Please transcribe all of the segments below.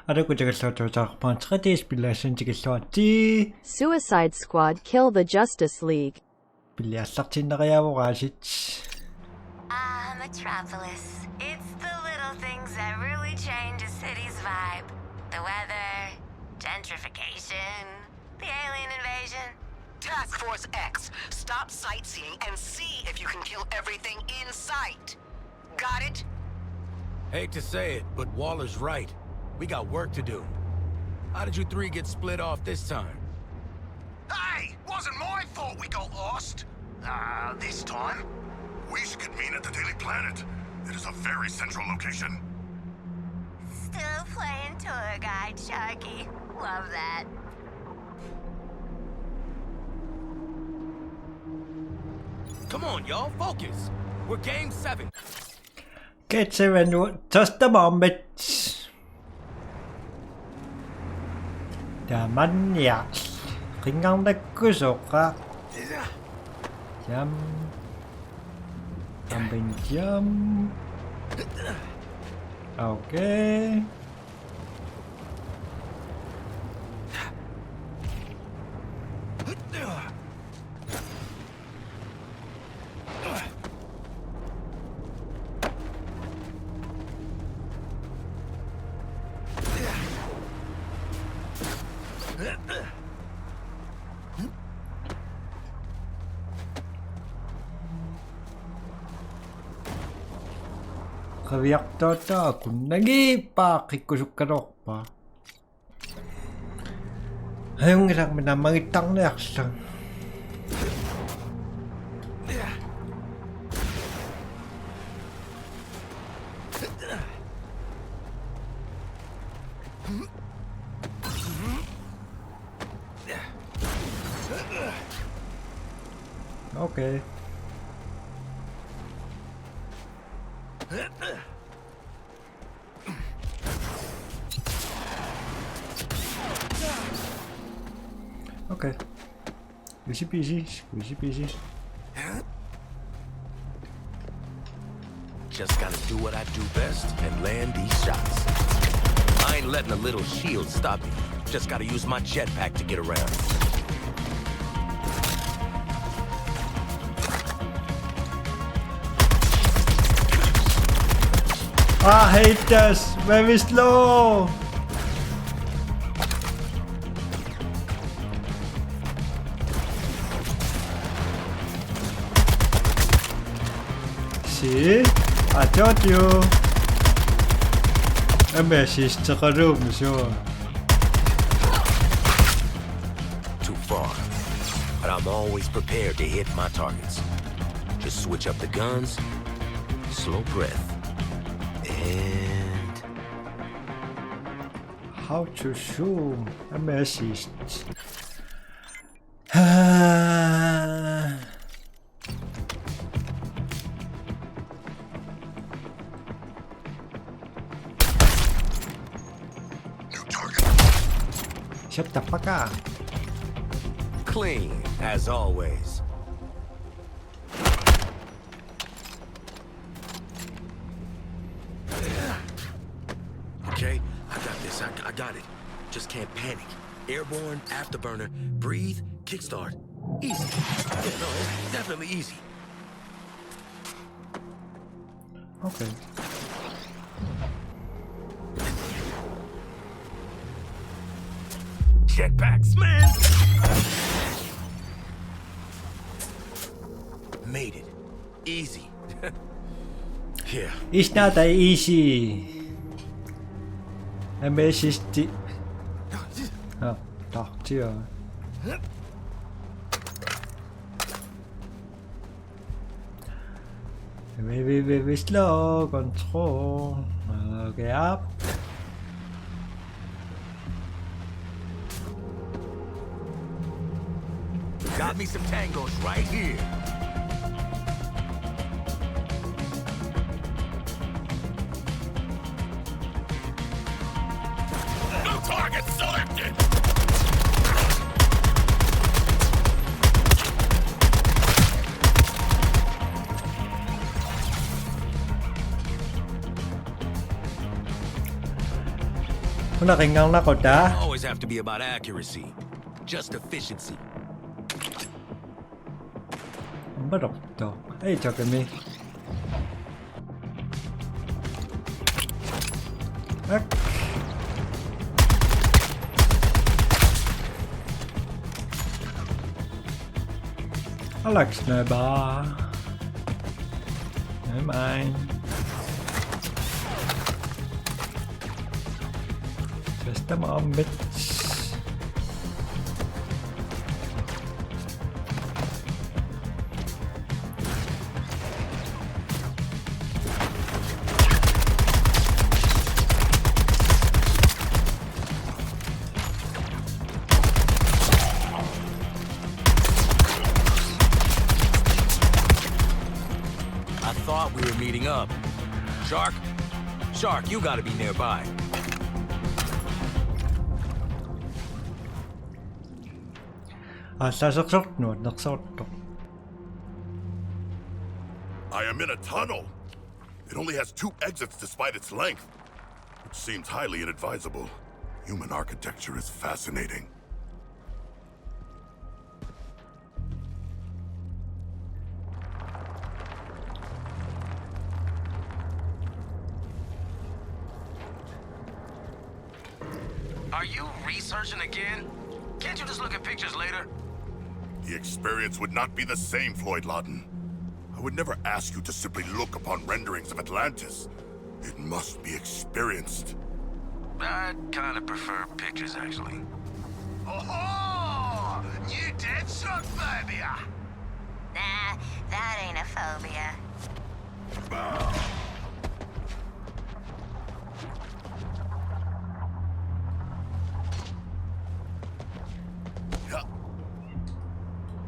Alukutegelluutuutaqarpaan 3D pillaassantikilluati Suicide Squad Kill the Justice League. Pilliallartinneqiaavoqaasit. Metropolis. It's the little things that really change a city's vibe. The weather, gentrification, the alien invasion. Task Force X, stop sightseeing and see if you can kill everything in sight. Got it? Hate to say it, but Waller's right. We got work to do. How did you three get split off this time? Hey! Wasn't my fault we got lost! This time? We should convene at the Daily Planet. It is a very central location. Still playing tour guide, Sharky. Love that. Come on, y'all, focus. We're game 7. Get 7 just a moment. Damanya. Ringang nagkusuka. Jam. Tambing jam. Okay. Reaktorta kun nagipakikkusukkanorpa. Ayungisak minä mangitang neaksang. Okay. Okay. Easy peasy, squeezy peasy. Just gotta do what I do best and land these shots. I ain't letting a little shield stop me. Just gotta use my jetpack to get around. I hate this. Very slow. See? I told you. She's the room, sure. Too far. But I'm always prepared to hit my targets. Just switch up the guns, slow breath. And how to zoom a message. New target. Shut the fuck up. clean, as always. Okay, I got this. I got it. Just can't panic. Airborne, afterburner, breathe, kickstart. Easy. Yeah, no, it's definitely easy. Okay. Jetpacks, man! Made it. Easy. Here. It's not that easy. Message. Đọc chưa? Very slow control. Okay, up. Got me some tangos right here. No target selected. Wala kang nakoda. Always have to be about accuracy. Just efficiency. Barok to. Ay, 저금이. Alex na ba? Never mind. Just a moment. We were meeting up. Shark, you gotta be nearby. I am in a tunnel. It only has 2 exits despite its length, which seems highly inadvisable. Human architecture is fascinating. Are you researching again? Can't you just look at pictures later? The experience would not be the same, Floyd Lawton. I would never ask you to simply look upon renderings of Atlantis. It must be experienced. I'd kind of prefer pictures, actually. Oh, new Deadshot phobia! Nah, that ain't a phobia.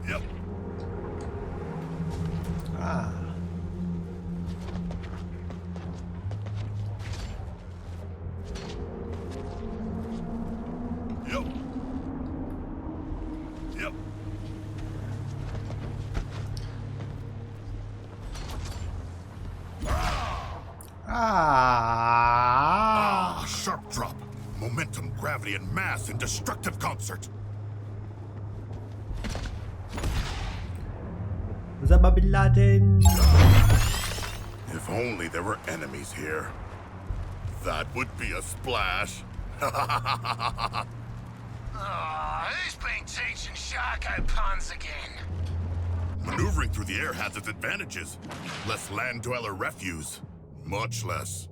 Yep. Ah. Yep. Yep. Ah. Sharp drop. Momentum, gravity, and mass in destructive concert. Osama Bin Laden. If only there were enemies here. That would be a splash. Who's been teaching Sharko puns again? Maneuvering through the air has its advantages. Less land dweller refuse. Much less.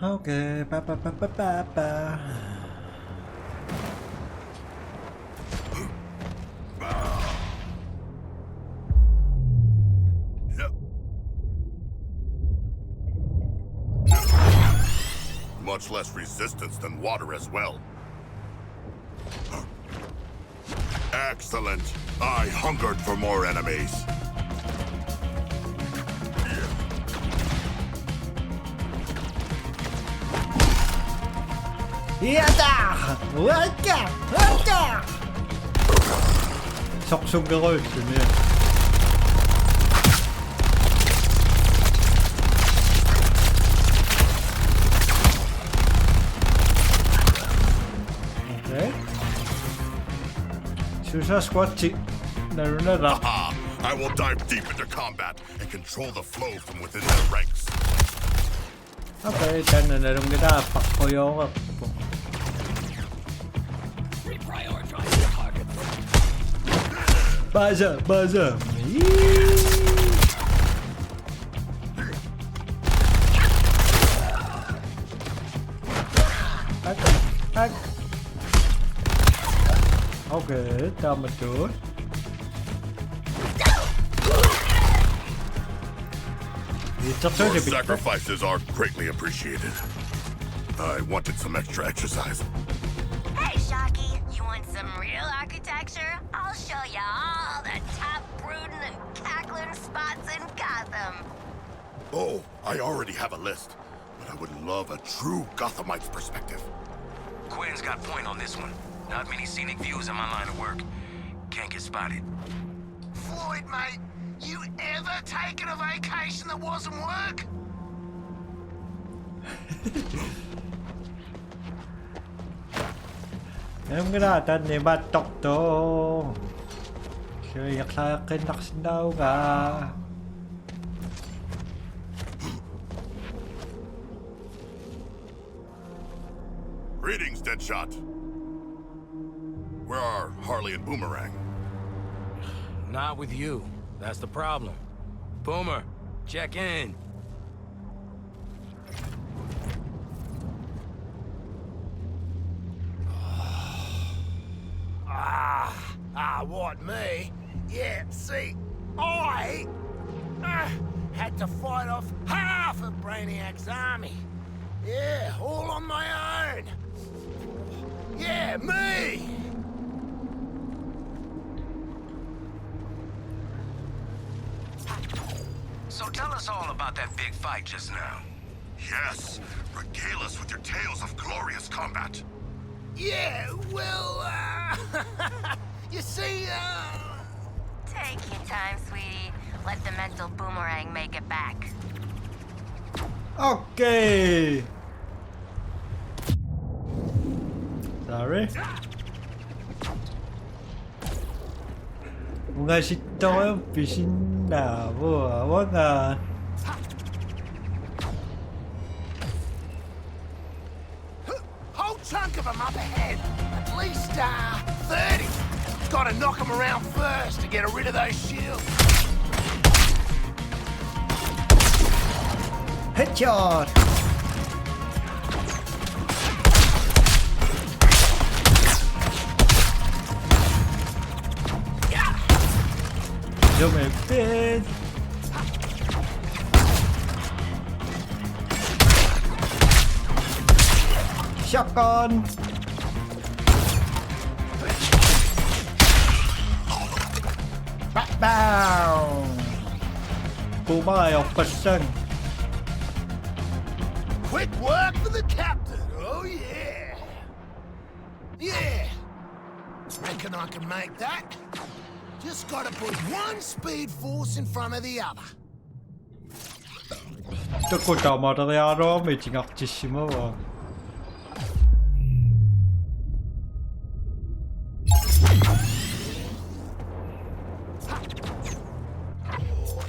Okay. Ba. Yep. Much less resistance than water as well. Excellent. I hungered for more enemies. Yata! Waka! 속속을 주면 Okay. Suicide Squad 나루나라. Aha! I will dive deep into combat and control the flow from within their ranks. Okay, 일단은 이런 게 다 바꿔요. 맞아. Okay, tama to. Your sacrifices are greatly appreciated. I wanted some extra exercise. Hey, Shocky, you want some real architecture? I'll show you all the top brooding and cackling spots in Gotham. Oh, I already have a list, but I would love a true Gothamite's perspective. Quinn's got point on this one. Not many scenic views in my line of work. Can't get spotted. Floyd, mate, you ever taken a vacation that wasn't work? Em natin ni Batok to. Kaya sa akin naksindaw ka. Greetings, Deadshot. Where are Harley and Boomerang? Not with you. That's the problem. Boomer, check in. What, me? Yeah, see, I had to fight off half of Brainiac's army. Yeah, all on my own. Yeah, me! So tell us all about that big fight just now. Yes, regale us with your tales of glorious combat. Yeah, well, you see, Take your time, sweetie. Let the mental boomerang make it back. Okay. Sorry. 뭔가 싶어요. 빛이 나와. whole chunk of them up ahead. At least, 30. Gotta knock them around first to get rid of those shields. Headshot. Zoom in bit. Shotgun. Bow. Boomer 6%. Quick work for the captain. Oh, yeah. Yeah. Reckon I can make that. Just gotta put one speed force in front of the other. Tylko damawiano, międzynarodowym.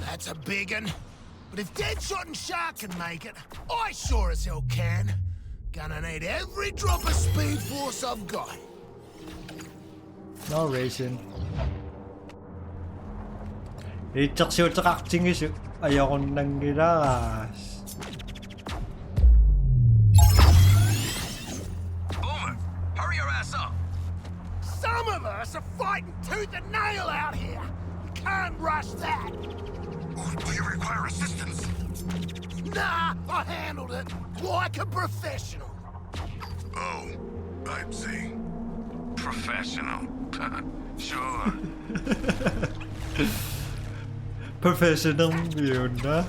That's a big one. But if Deadshot and Shark can make it, I sure as hell can. Gonna need every drop of speed force I've got. No reason. Itak siya utak acting is ayoko nang gilas. Boomer, hurry your ass up. Some of us are fighting tooth and nail out here. You can't rush that. Do you require assistance? Nah, I handled it like a professional. Oh, I see. Professional. Sure. Professional yun na.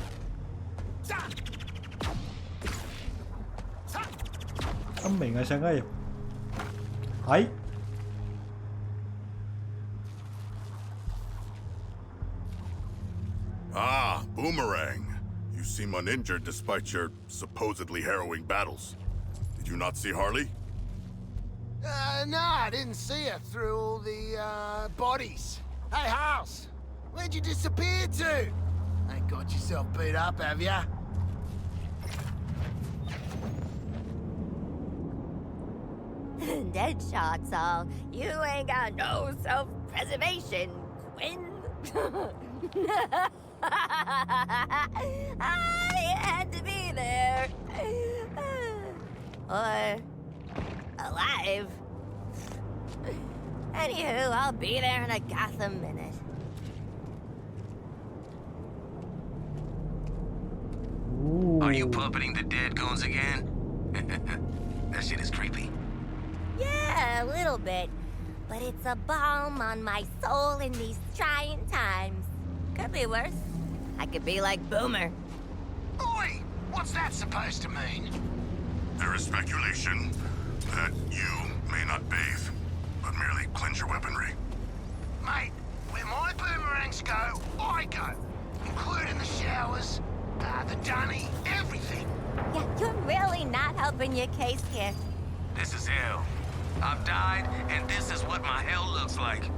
May nga siya ngayon. Ay! Ah, Boomerang. You seem uninjured despite your supposedly harrowing battles. Did you not see Harley? No, I didn't see her through all the, bodies. Hey, House, where'd you disappear to? Ain't got yourself beat up, have ya? Deadshot's all. You ain't got no self-preservation, Quinn. I had to be there. Or alive. Anywho, I'll be there in a Gotham minute. Are you puppeting the dead goons again? That shit is creepy. Yeah, a little bit. But it's a balm on my soul in these trying times. Could be worse. I could be like Boomer. Oi! What's that supposed to mean? There is speculation that you may not bathe, but merely cleanse your weaponry. Mate, where my boomerangs go, I go. Including the showers, the dunny, everything. Yeah, you're really not open your case here. This is hell. I've died, and this is what my hell looks like.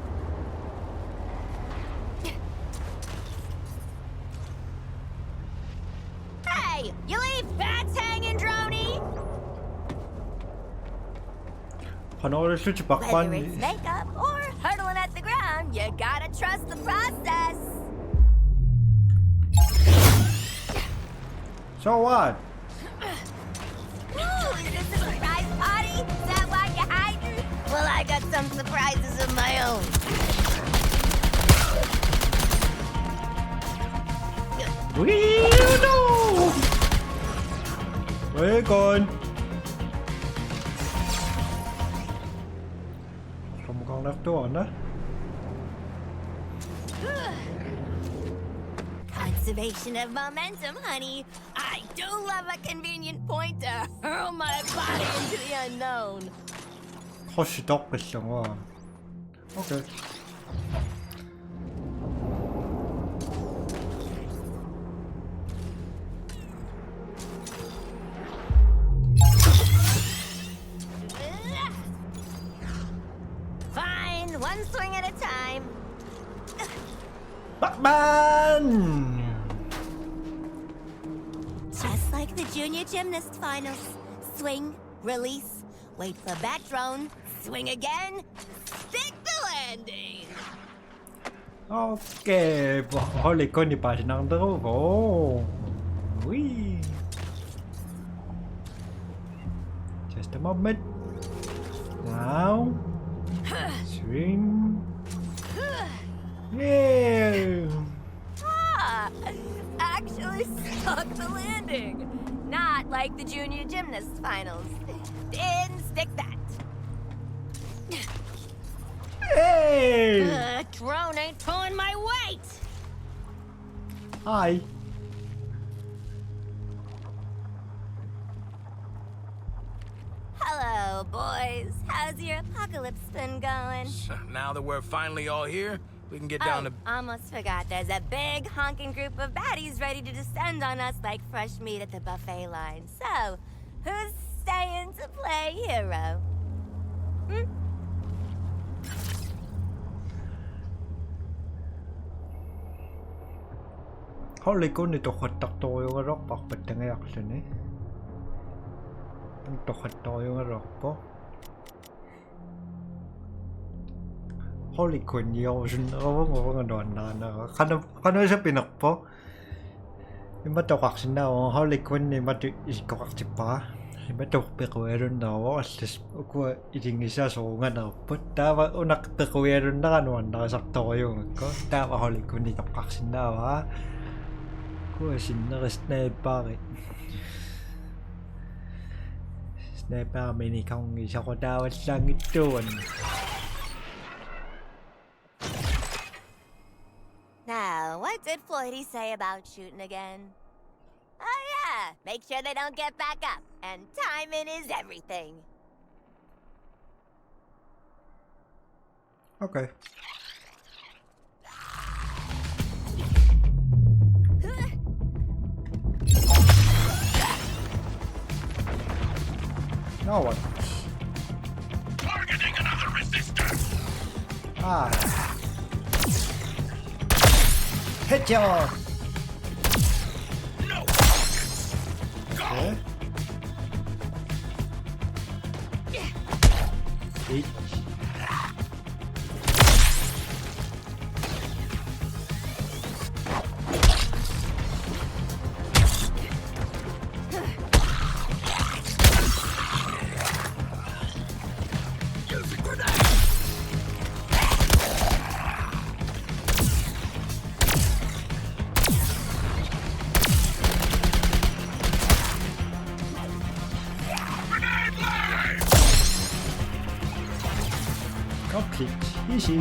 Hey, you leave bats hanging, Droney? 번호를 수집 Whether 막판. it's makeup or hurtling at the ground, you gotta trust the process. So what? Ooh, is this a surprise party? Is that why you're hiding? Well, I got some surprises of my own. Weirdo! 왜 con? Không con đáp tuần đó. Conservation of momentum, honey. I do love a convenient point to hurl my body into the unknown. 혹시 덕겠어. 오케이. Fine, one swing at a time. Batman! Just like the junior gymnast finals. Swing, release, wait for bat drone, swing again, stick the landing. Ok, Holy con pa si nang 들어오고. Wee. Just a moment. Now. Swing. Yeah. Ah, actually stuck the landing. Not like the junior gymnast finals. Didn't stick that. Hey. Drone ain't pulling my weight. Hi. Hello, boys. How's your apocalypse been going? Now that we're finally all here, we can get down to... Almost forgot. There's a big honking group of baddies ready to descend on us like fresh meat at the buffet line. So, who's staying to play hero? Holy con này tôi tặc tôi cái rock bọc bật tiếng nhạc rồi nè. Tôi tôi cái rock bọc. Holy con nhiều xin có cái đoạn nào khăn nó sẽ bị nọc bọc. Nhưng mà tôi hoặc xin nào Holy con này mà tôi có hoặc chụp ba. Nhưng mà tôi bị quay rồi nào aku ingin isa so nga na but dawa unak te quay rồi na kan na sakto yung ko dawa Holy con này tôi hoặc xin nào ha. Cô xin nó sniper sniper mình không nghĩ sao có đau sang cái chuồn. Now, what did Floydie say about shooting again? Oh yeah, make sure they don't get back up, and timing is everything. Okay. Now what? Targeting another resistance! Ah. Headshot. No! Okay. Hit. Using grenade! Grenade live! Complete. Easy.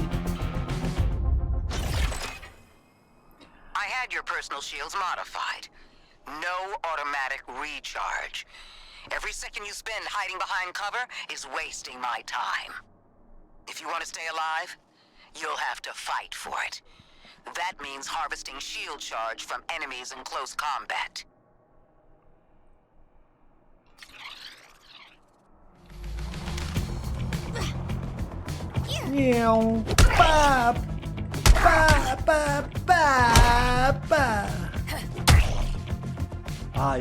I had your personal shields modified. No automatic recharge. Every second you spend hiding behind cover is wasting my time. If you want to stay alive, you'll have to fight for it. That means harvesting shield charge from enemies in close combat. เงี้ยวป้าบป้าบป้าบป้าบป้าบตาย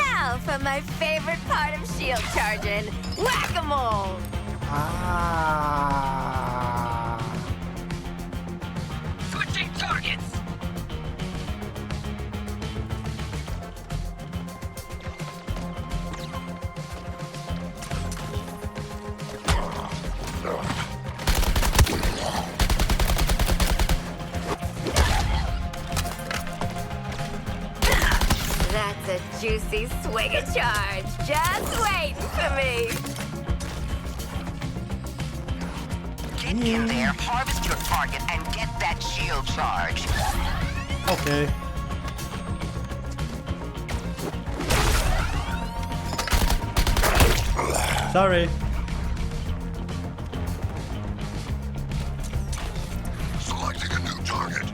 Now for my favorite part of shield charging, whack-a-mole. อ่า Switching targets! That's a juicy swing of charge, just waiting for me. Get in there, harvest your target, and get that shield charge. โอเค sorry Selecting a new target.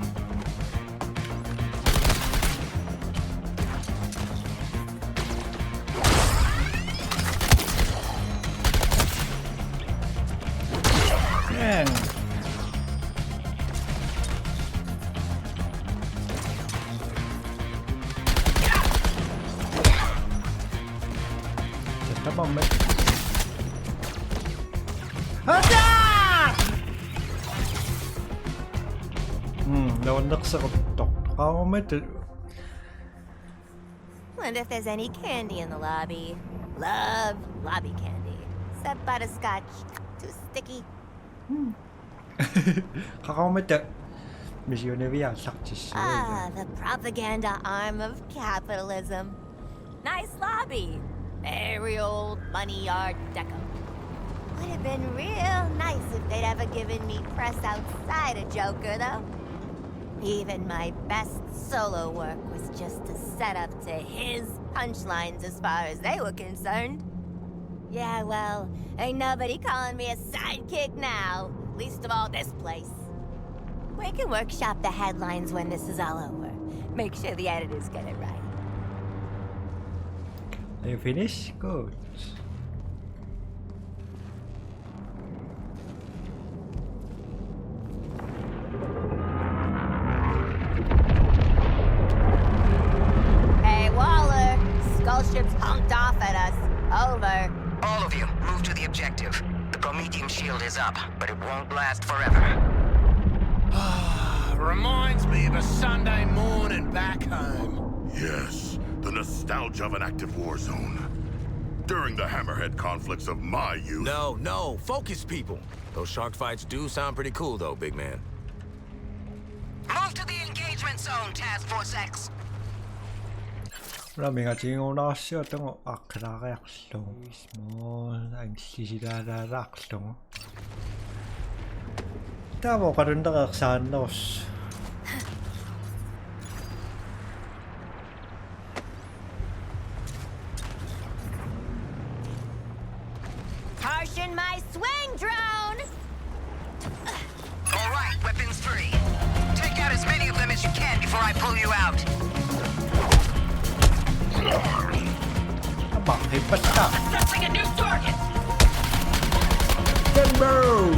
Man. Just a moment. Attack! โดนนักสกตกเขาไม่ถึง Wonder if there's any candy in the lobby. Love lobby candy. Except butterscotch. Too sticky. เขาไม่เจอมิชิโอเนวิอาสักจิช Ah, the propaganda arm of capitalism. Nice lobby. Very old money art deco. Would have been real nice if they'd ever given me press outside of Joker, though. Even my best solo work was just a setup to his punchlines as far as they were concerned. Yeah, well, ain't nobody calling me a sidekick now. Least of all this place. We can workshop the headlines when this is all over. Make sure the editors get it right. Are you finished? Good. Hey, Waller. Skull ship's honked off at us. Over. All of you, move to the objective. The Prometheum shield is up, but it won't last forever. Reminds me of a Sunday morning back home. Yes, the nostalgia of an active war zone. During the hammerhead conflicts of my youth. No, focus, people. Those shark fights do sound pretty cool, though, big man. Move to the engagement zone, Task Force X. 그럼 지금 나왔었던 거 아크라락송 small 안시시라락송 Tamo karunda kaksanos Harshin my swing drone! All right, weapons free. Take out as many of them as you can before I pull you out. Bakit pa siya? Assessing a new target. Denver!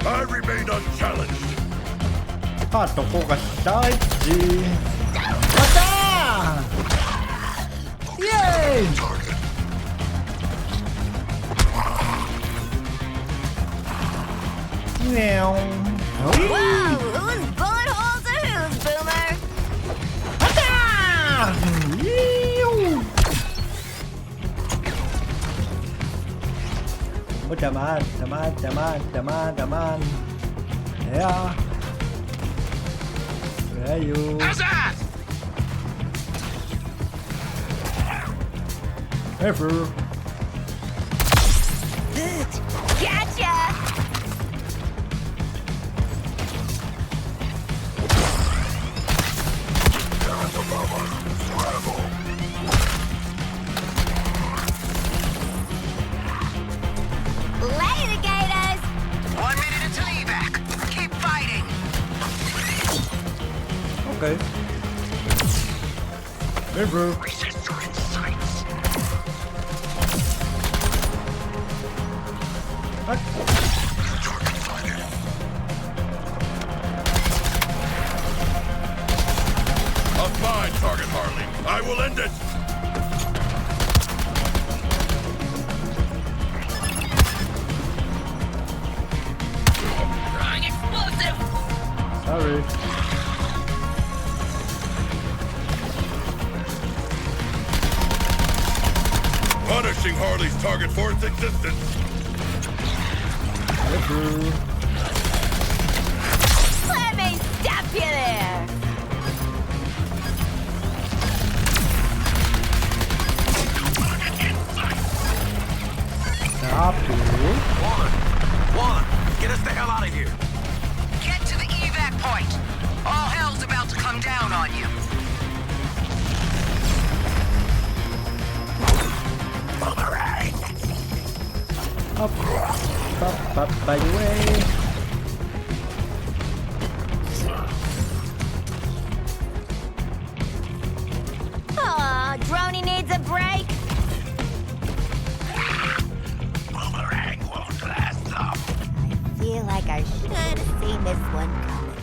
I remain unchallenged. パート4が大事またイエーイ Target. Meow. Whoa! Whose bullet holes are whose, Boomer? Attack! Ew. Oh, come on. Yeah. Where are you? Azad! Ever. Gotcha! Okay. Hey, bro. Resistor in sights. What? Target sighted. A fine target, Harley. I will end it. Sorry. Punishing Harley's target for its existence. Hey, bro. Let me stop you there! Stop you. Waller, get us the hell out of here. Get to the evac point. All hell's about to come down on you. Up, by the way. Aw, Droney needs a break. Boomerang won't last long. Feel like I should have seen this one coming.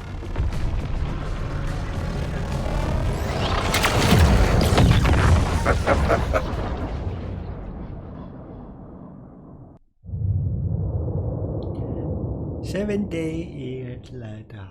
Seven days later.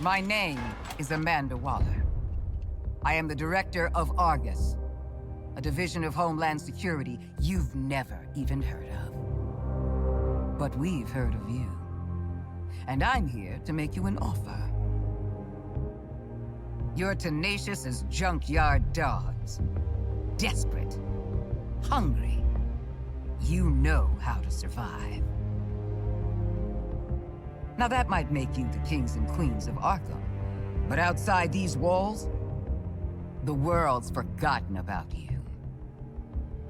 My name is Amanda Waller. I am the director of Argus, a division of Homeland Security you've never even heard of. But we've heard of you. And I'm here to make you an offer. You're tenacious as junkyard dogs. Desperate. Hungry. You know how to survive. Now that might make you the kings and queens of Arkham, but outside these walls, the world's forgotten about you.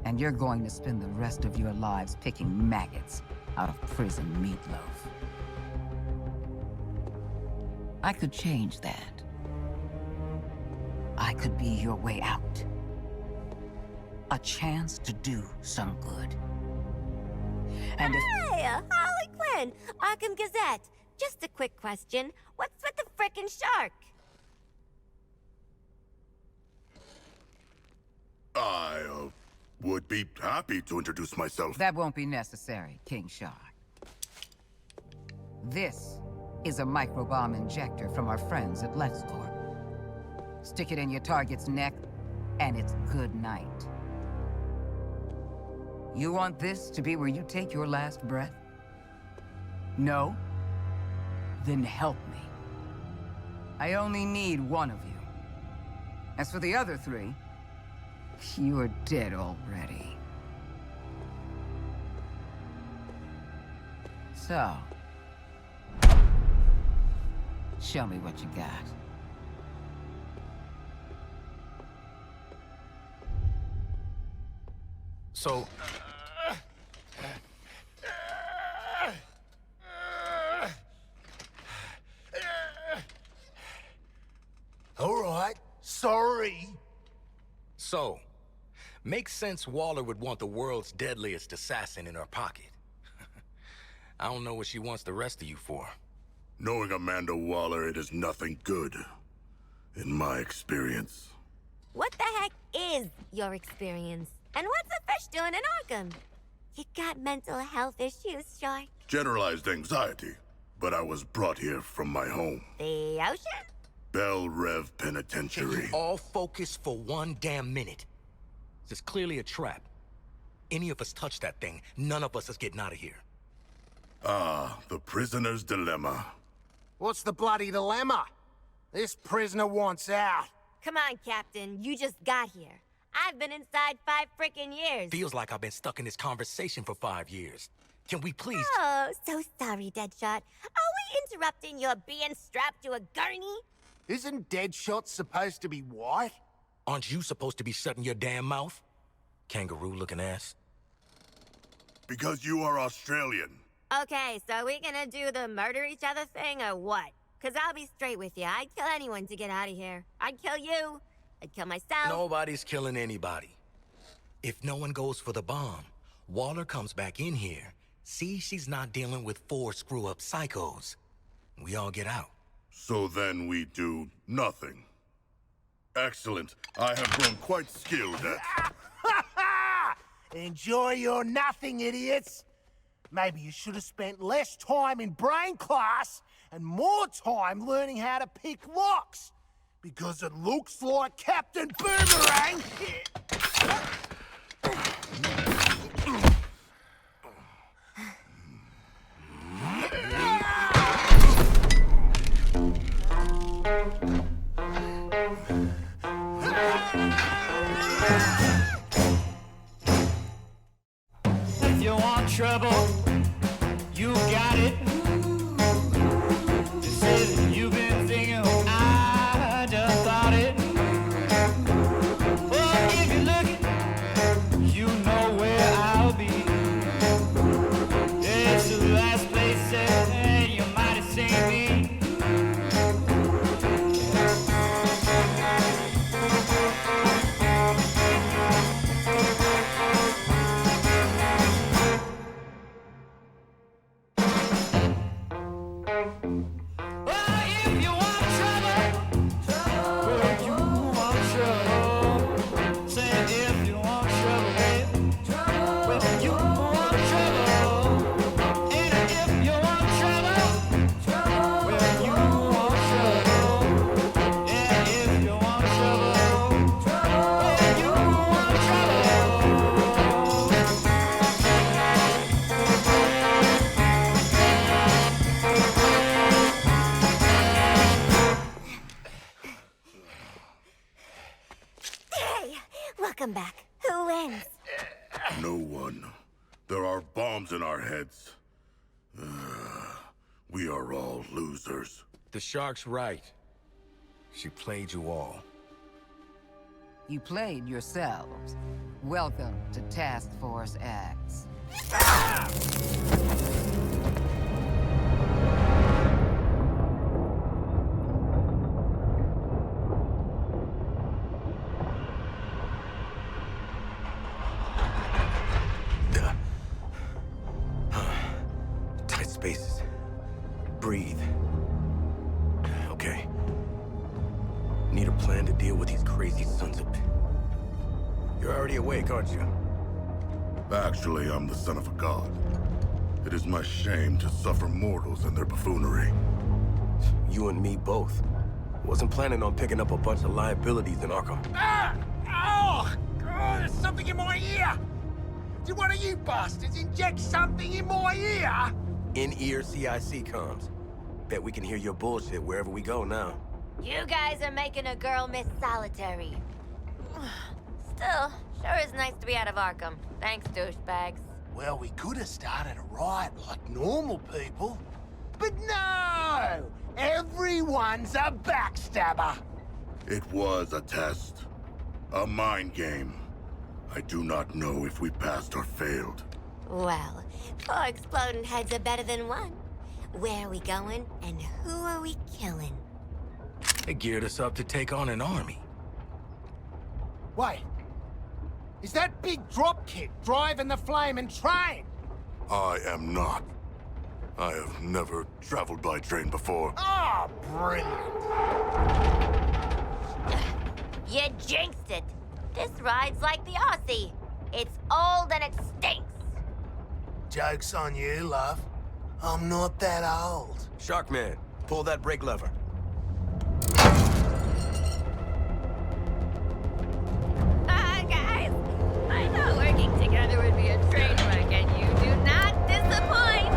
And you're going to spend the rest of your lives picking maggots out of prison meatloaf. I could change that. I could be your way out. A chance to do some good. And if... Hey, Harley Quinn, Arkham Gazette. Just a quick question. What's with the frickin' shark? I would be happy to introduce myself. That won't be necessary, King Shark. This is a microbomb injector from our friends at LexCorp. Stick it in your target's neck, and it's good night. You want this to be where you take your last breath? No? Then help me. I only need one of you. As for the other three, you're dead already. So, show me what you got. So, All right, sorry. makes sense Waller would want the world's deadliest assassin in her pocket. I don't know what she wants the rest of you for. Knowing Amanda Waller, it is nothing good, in my experience. What the heck is your experience? And what's the fish doing in Arkham? You got mental health issues, Shark? Generalized anxiety, but I was brought here from my home. The ocean? Bell Rev Can you Penitentiary. all focus for one damn minute? This is clearly a trap. Any of us touch that thing, none of us is getting out of here. Ah, the prisoner's dilemma. What's the bloody dilemma? This prisoner wants out. Come on, Captain. You just got here. I've been inside 5 frickin' years. Feels like I've been stuck in this conversation for 5 years. Can we please? Oh, so sorry, Deadshot. Are we interrupting your being strapped to a gurney? Isn't Deadshot supposed to be white? Aren't you supposed to be shutting your damn mouth? Kangaroo-looking ass. Because you are Australian. Okay, so we gonna do the murder each other thing or what? Cause I'll be straight with you. I'd kill anyone to get out of here. I'd kill you. I'd kill myself. Nobody's killing anybody. If no one goes for the bomb, Waller comes back in here, sees she's not dealing with 4 screw-up psychos. We all get out. So then we do nothing. Excellent. I have grown quite skilled at... Enjoy your nothing, idiots. Maybe you should have spent less time in brain class and more time learning how to pick locks. Because it looks like Captain Boomerang... If you want trouble, you got it. They say that you've been thinking, I just thought it. Well, if you're looking, you know where I'll be. It's the last place that you might have seen me. Hey, welcome back. Who wins? No one. There are bombs in our heads. We are all losers. The Shark's right. She played you all. You played yourselves. Welcome to Task Force X. Tight spaces. Breathe. Okay. Need a plan to deal with these crazy sons of... You're already awake, aren't you? Actually, I'm the son of a god. It is my shame to suffer mortals and their buffoonery. You and me both. Wasn't planning on picking up a bunch of liabilities in Arkham. Ah! Oh! Oh, there's something in my ear! Did one of you bastards inject something in my ear? In-ear CIC comms. Bet we can hear your bullshit wherever we go now. You guys are making a girl miss solitary. Still, sure is nice to be out of Arkham. Thanks, douchebags. Well, we could have started a riot like normal people. But no! Everyone's a backstabber! It was a test. A mind game. I do not know if we passed or failed. Well, 4 exploding heads are better than 1. Where are we going, and who are we killing? They geared us up to take on an army. Wait. Is that big dropkick driving the flaming train? I am not. I have never traveled by train before. Oh, brilliant. You jinxed it. This ride's like the Aussie. It's old and it stinks. Joke's on you, love. I'm not that old. Sharkman, pull that brake lever. Guys, I thought working together would be a train wreck, and you do not disappoint.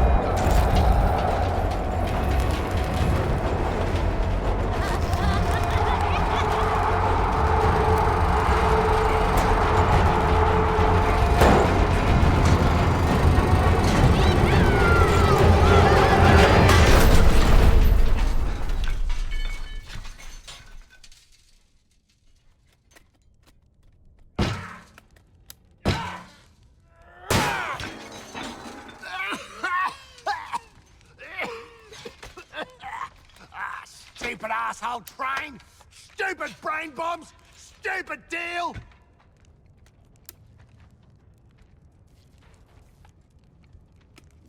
Stupid asshole train! Stupid brain bombs! Stupid deal!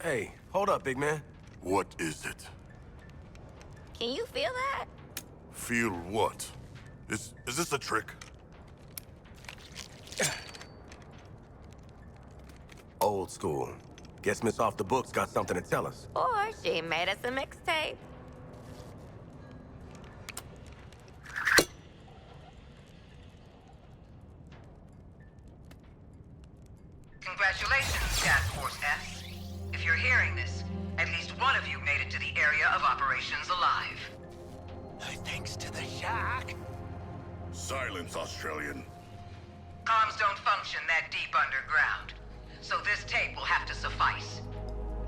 Hey, hold up, big man. What is it? Can you feel that? Feel what? Is this a trick? Old school. Guess Miss Off the Books got something to tell us. Or she made us a mixtape. Congratulations, Task Force S. If you're hearing this, at least one of you made it to the area of operations alive. Thanks to the shark. Silence, Australian. Comms don't function that deep underground, so this tape will have to suffice.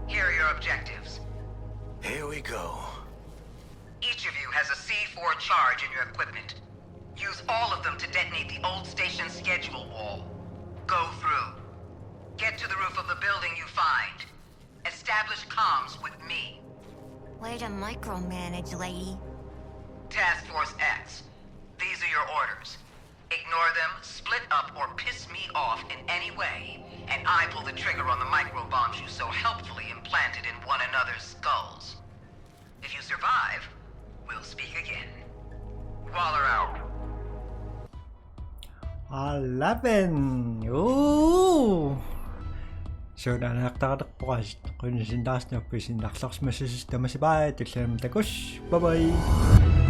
Here are your objectives. Here we go. Each of you has a C4 charge in your equipment. Use all of them to detonate the old station schedule wall. Go through. Get to the roof of the building you find. Establish comms with me. Way to micromanage, lady. Task Force X. These are your orders. Ignore them, split up, or piss me off in any way, and I pull the trigger on the microbombs you so helpfully implanted in one another's skulls. If you survive, we'll speak again. Waller out. 11. Ooh. So dan nagtatapos kung sindas niyo pisin daklaks masisistema si bay. Tiksan mo takos. Bye bye.